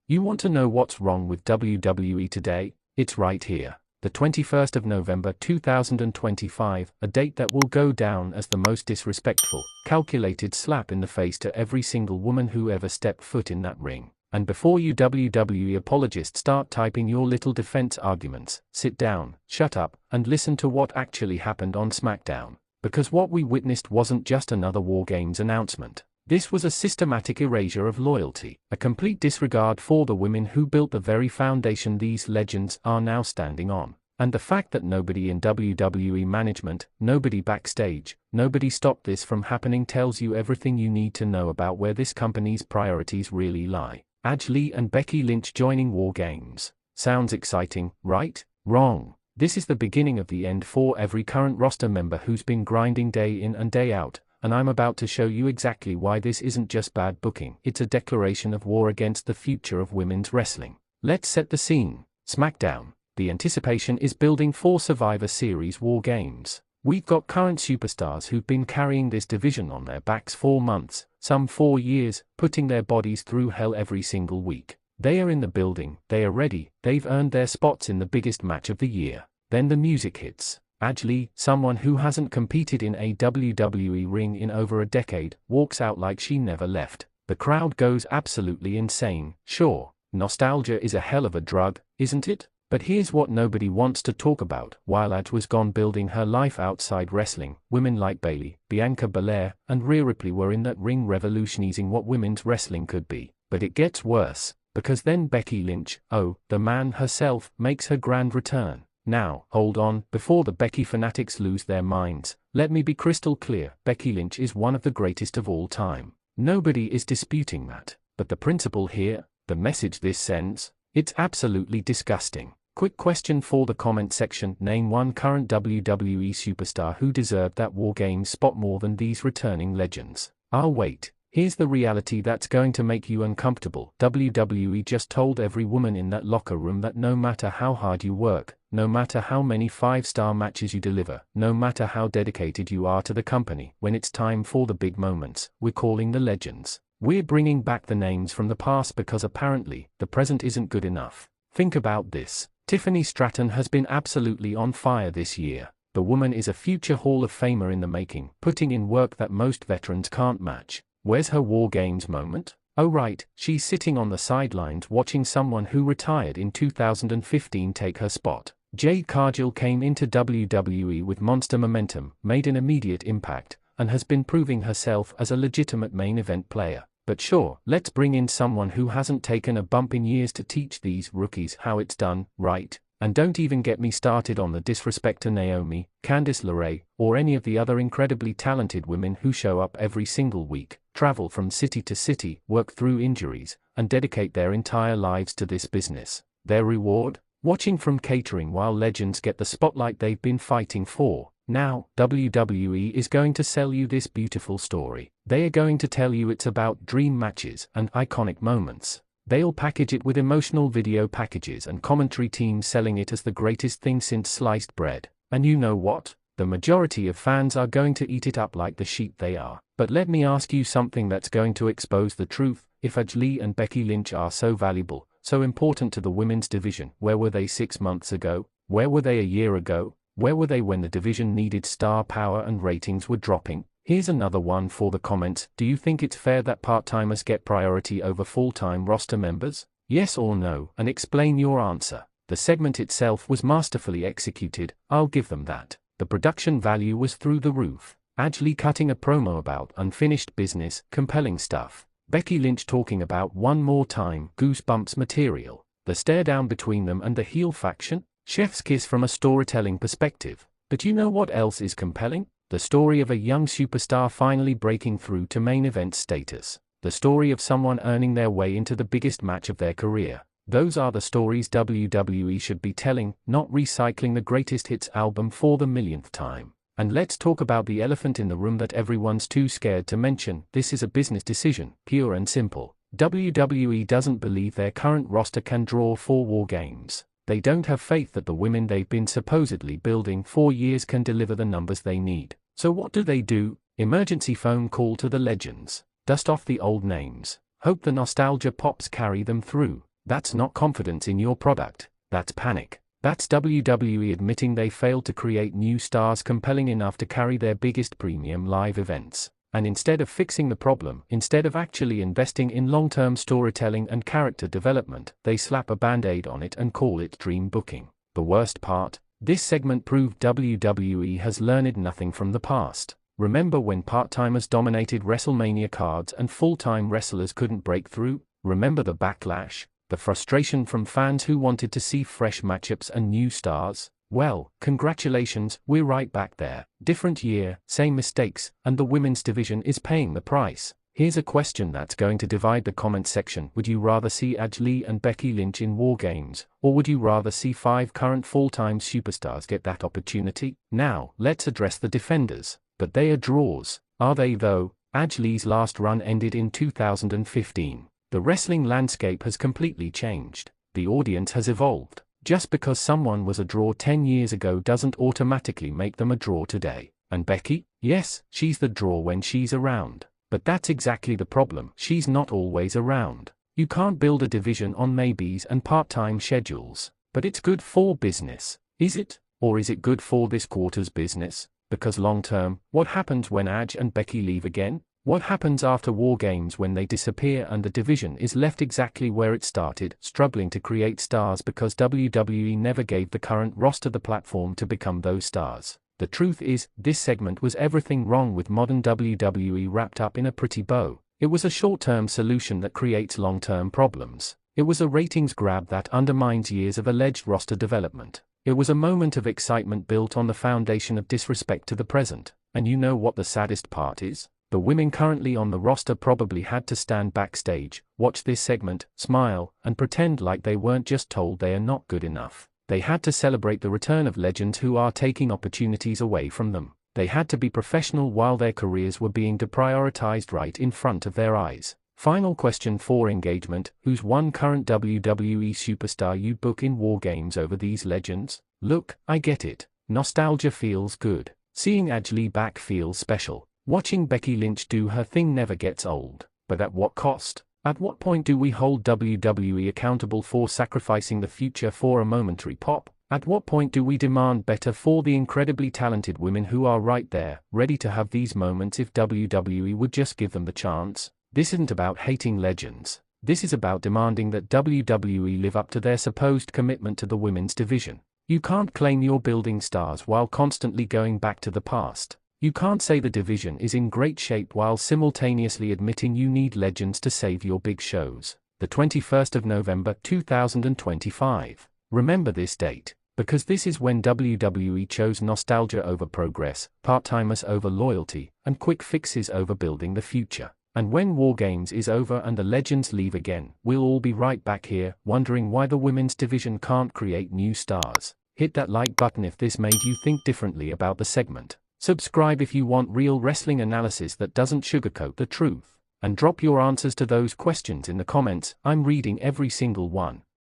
You want to know what's wrong with WWE today? It's right here. The 21st of November 2025, a date that will go down as the most disrespectful, calculated slap in the face to every single woman who ever stepped foot in that ring. And before you WWE apologists start typing your little defense arguments, sit down, shut up, and listen to what actually happened on Smackdown. Because what we witnessed wasn't just another WarGames announcement. This was a systematic erasure of loyalty, a complete disregard for the women who built the very foundation these legends are now standing on. And the fact that nobody in WWE management, nobody backstage, nobody stopped this from happening tells you everything you need to know about where this company's priorities really lie. Lee and Becky Lynch joining WarGames. Sounds exciting, right? Wrong. This is the beginning of the end for every current roster member who's been grinding day in and day out. And I'm about to show you exactly why this isn't just bad booking, it's a declaration of war against the future of women's wrestling. Let's set the scene. Smackdown. The anticipation is building for Survivor Series WarGames. We've got current superstars who've been carrying this division on their backs for months, some 4 years, putting their bodies through hell every single week. They are in the building, they are ready, they've earned their spots in the biggest match of the year. Then the music hits. Lee, someone who hasn't competed in a WWE ring in over a decade, walks out like she never left. The crowd goes absolutely insane. Sure, nostalgia is a hell of a drug, isn't it? But here's what nobody wants to talk about. While was gone building her life outside wrestling, women like Bayley, Bianca Belair, and Rhea Ripley were in that ring revolutionizing what women's wrestling could be. But it gets worse, because then Becky Lynch, the man herself, makes her grand return. Now, hold on, before the Becky fanatics lose their minds, let me be crystal clear, Becky Lynch is one of the greatest of all time. Nobody is disputing that. But the principle here, the message this sends, it's absolutely disgusting. Quick question for the comment section, name one current WWE superstar who deserved that WarGames spot more than these returning legends. I'll wait. Here's the reality that's going to make you uncomfortable. WWE just told every woman in that locker room that no matter how hard you work, no matter how many 5-star matches you deliver, no matter how dedicated you are to the company, when it's time for the big moments, we're calling the legends. We're bringing back the names from the past because apparently, the present isn't good enough. Think about this. Tiffany Stratton has been absolutely on fire this year. The woman is a future Hall of Famer in the making, putting in work that most veterans can't match. Where's her WarGames moment? Oh right, she's sitting on the sidelines watching someone who retired in 2015 take her spot. Jade Cargill came into WWE with monster momentum, made an immediate impact, and has been proving herself as a legitimate main event player. But sure, let's bring in someone who hasn't taken a bump in years to teach these rookies how it's done, right? And don't even get me started on the disrespect to Naomi, Candice LeRae, or any of the other incredibly talented women who show up every single week, travel from city to city, work through injuries, and dedicate their entire lives to this business. Their reward? Watching from catering while legends get the spotlight they've been fighting for. Now, WWE is going to sell you this beautiful story. They are going to tell you it's about dream matches and iconic moments. They'll package it with emotional video packages and commentary teams selling it as the greatest thing since sliced bread. And you know what? The majority of fans are going to eat it up like the sheep they are. But let me ask you something that's going to expose the truth. If Lee and Becky Lynch are so valuable, so important to the women's division, where were they 6 months ago? Where were they a year ago? Where were they when the division needed star power and ratings were dropping? Here's another one for the comments. Do you think it's fair that part-timers get priority over full-time roster members? Yes or no, and explain your answer. The segment itself was masterfully executed, I'll give them that. The production value was through the roof. Lee cutting a promo about unfinished business, compelling stuff. Becky Lynch talking about one more time, goosebumps material. The stare down between them and the heel faction? Chef's kiss from a storytelling perspective. But you know what else is compelling? The story of a young superstar finally breaking through to main event status. The story of someone earning their way into the biggest match of their career. Those are the stories WWE should be telling, not recycling the greatest hits album for the millionth time. And let's talk about the elephant in the room that everyone's too scared to mention. This is a business decision, pure and simple. WWE doesn't believe their current roster can draw for WarGames. They don't have faith that the women they've been supposedly building for years can deliver the numbers they need. So what do? Emergency phone call to the legends. Dust off the old names. Hope the nostalgia pops carry them through. That's not confidence in your product, that's panic. That's WWE admitting they failed to create new stars compelling enough to carry their biggest premium live events. And instead of fixing the problem, instead of actually investing in long-term storytelling and character development, they slap a band-aid on it and call it dream booking. The worst part? This segment proved WWE has learned nothing from the past. Remember when part-timers dominated WrestleMania cards and full-time wrestlers couldn't break through? Remember the backlash? The frustration from fans who wanted to see fresh matchups and new stars? Well, congratulations, we're right back there. Different year, same mistakes, and the women's division is paying the price. Here's a question that's going to divide the comment section. Would you rather see Lee and Becky Lynch in WarGames, or would you rather see 5 current full-time superstars get that opportunity? Now, let's address the defenders. But they are draws. Are they though? Lee's last run ended in 2015. The wrestling landscape has completely changed. The audience has evolved. Just because someone was a draw 10 years ago doesn't automatically make them a draw today. And Becky? Yes, she's the draw when she's around. But that's exactly the problem. She's not always around. You can't build a division on maybes and part-time schedules. But it's good for business. Is it? Or is it good for this quarter's business? Because long-term, what happens when and Becky leave again? What happens after WarGames when they disappear and the division is left exactly where it started, struggling to create stars because WWE never gave the current roster the platform to become those stars? The truth is, this segment was everything wrong with modern WWE wrapped up in a pretty bow. It was a short-term solution that creates long-term problems. It was a ratings grab that undermines years of alleged roster development. It was a moment of excitement built on the foundation of disrespect to the present. And you know what the saddest part is? The women currently on the roster probably had to stand backstage, watch this segment, smile, and pretend like they weren't just told they are not good enough. They had to celebrate the return of legends who are taking opportunities away from them. They had to be professional while their careers were being deprioritized right in front of their eyes. Final question for engagement: who's one current WWE superstar you'd book in WarGames over these legends? Look, I get it. Nostalgia feels good. Seeing Lee back feels special. Watching Becky Lynch do her thing never gets old. But at what cost? At what point do we hold WWE accountable for sacrificing the future for a momentary pop? At what point do we demand better for the incredibly talented women who are right there, ready to have these moments if WWE would just give them the chance? This isn't about hating legends. This is about demanding that WWE live up to their supposed commitment to the women's division. You can't claim you're building stars while constantly going back to the past. You can't say the division is in great shape while simultaneously admitting you need legends to save your big shows. The 21st of November 2025. Remember this date, because this is when WWE chose nostalgia over progress, part-timers over loyalty, and quick fixes over building the future. And when WarGames is over and the legends leave again, we'll all be right back here, wondering why the women's division can't create new stars. Hit that like button if this made you think differently about the segment. Subscribe if you want real wrestling analysis that doesn't sugarcoat the truth. And drop your answers to those questions in the comments. I'm reading every single one.